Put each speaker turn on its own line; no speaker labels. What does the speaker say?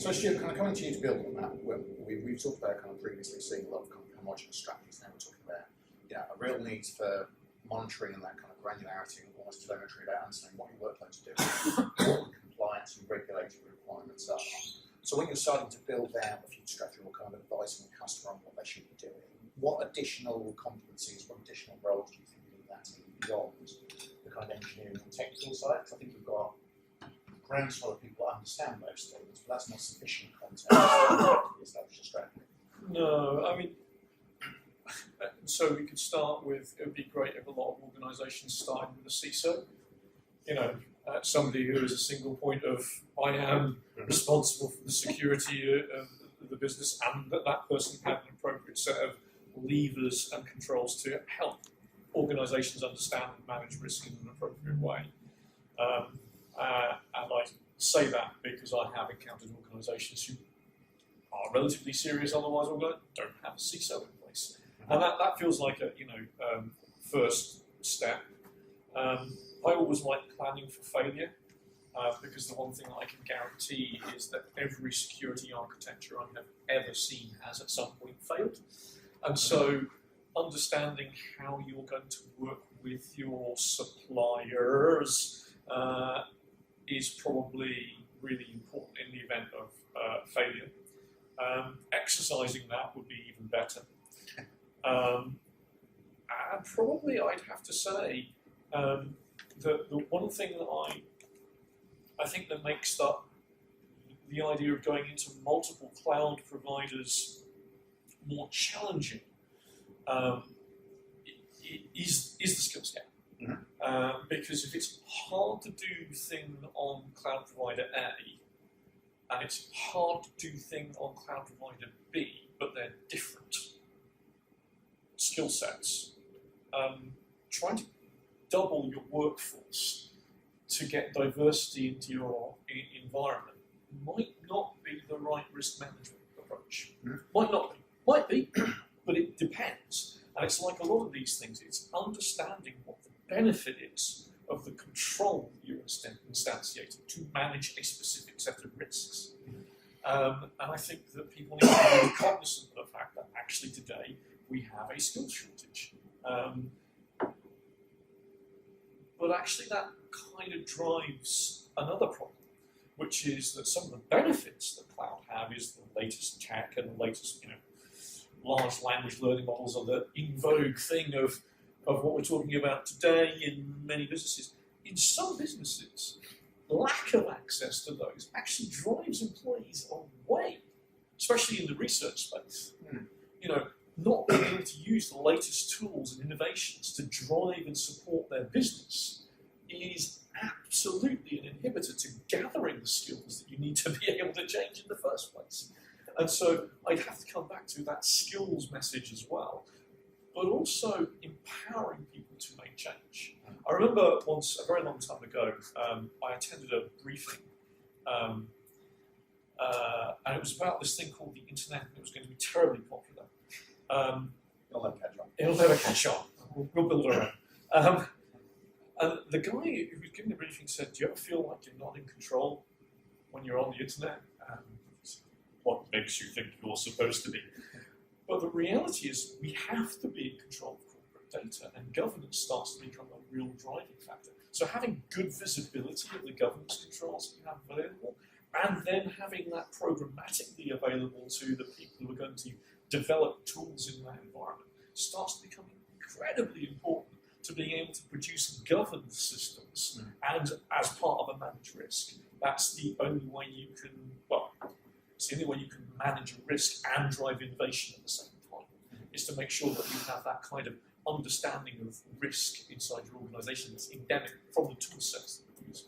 So Stuart, kind of coming to you to build on that, we've talked about kind of previously seeing a lot of kind of homogenous strategies. Now we're talking about a real need for monitoring and that kind of granularity and almost telemetry about understanding what your workloads are doing, what the compliance and regulatory requirements are. So when you're starting to build out a future strategy or kind of advising the customer on what they should be doing, what additional competencies, what additional roles do you think you need that team beyond the kind of engineering and technical side? Because I think you've got a groundswell of people that understand those things, but that's not sufficient context to establish a strategy.
No, I mean, so we could start with, it would be great if a lot of organisations started with a CISO, somebody who is a single point of, I am responsible for the security of the business, and that person had an appropriate set of levers and controls to help organisations understand and manage risk in an appropriate way. And I say that because I have encountered organisations who are relatively serious, otherwise don't have a CISO in place. And that feels like a first step. I always like planning for failure, because the one thing I can guarantee is that every security architecture I have ever seen has at some point failed. And so understanding how you're going to work with your suppliers is probably really important in the event of failure. Exercising that would be even better. And probably I'd have to say the one thing that I think that makes the idea of going into multiple cloud providers more challenging is the skills gap. Mm-hmm. Because if it's hard to do thing on cloud provider A, and it's hard to do thing on cloud provider B, but they're different skill sets, trying to double your workforce to get diversity into your environment might not be the right risk management approach. Mm-hmm. Might be, but it depends. And it's like a lot of these things, it's understanding what the benefit is of the control you're instantiating to manage a specific set of risks. And I think that people need to be cognizant of the fact that actually today we have a skills shortage. But actually that kind of drives another problem, which is that some of the benefits that cloud have is the latest tech and the latest, large language learning models are the in vogue thing of what we're talking about today in many businesses. In some businesses, lack of access to those actually drives employees away, especially in the research space. Not being able to use the latest tools and innovations to drive and support their business is absolutely an inhibitor to gathering the skills that you need to be able to change in the first place. And so I'd have to come back to that skills message as well, but also empowering people to make change. I remember once, a very long time ago, I attended a briefing, and it was about this thing called the internet, and it was going to be terribly popular.
It'll never catch on.
It'll never catch on. We'll build it around. And the guy who was giving the briefing said, "Do you ever feel like you're not in control when you're on the internet? What makes you think you're supposed to be?" But the reality is we have to be in control of corporate data, and governance starts to become a real driving factor. So having good visibility of the governance controls that you have available, and then having that programmatically available to the people who are going to develop tools in that environment starts to become incredibly important to being able to produce governed systems. And as part of a managed risk, that's the only way you can, it's the only way you can manage a risk and drive innovation at the same time, is to make sure that you have that kind of understanding of risk inside your organization that's endemic from the tool sets that we use.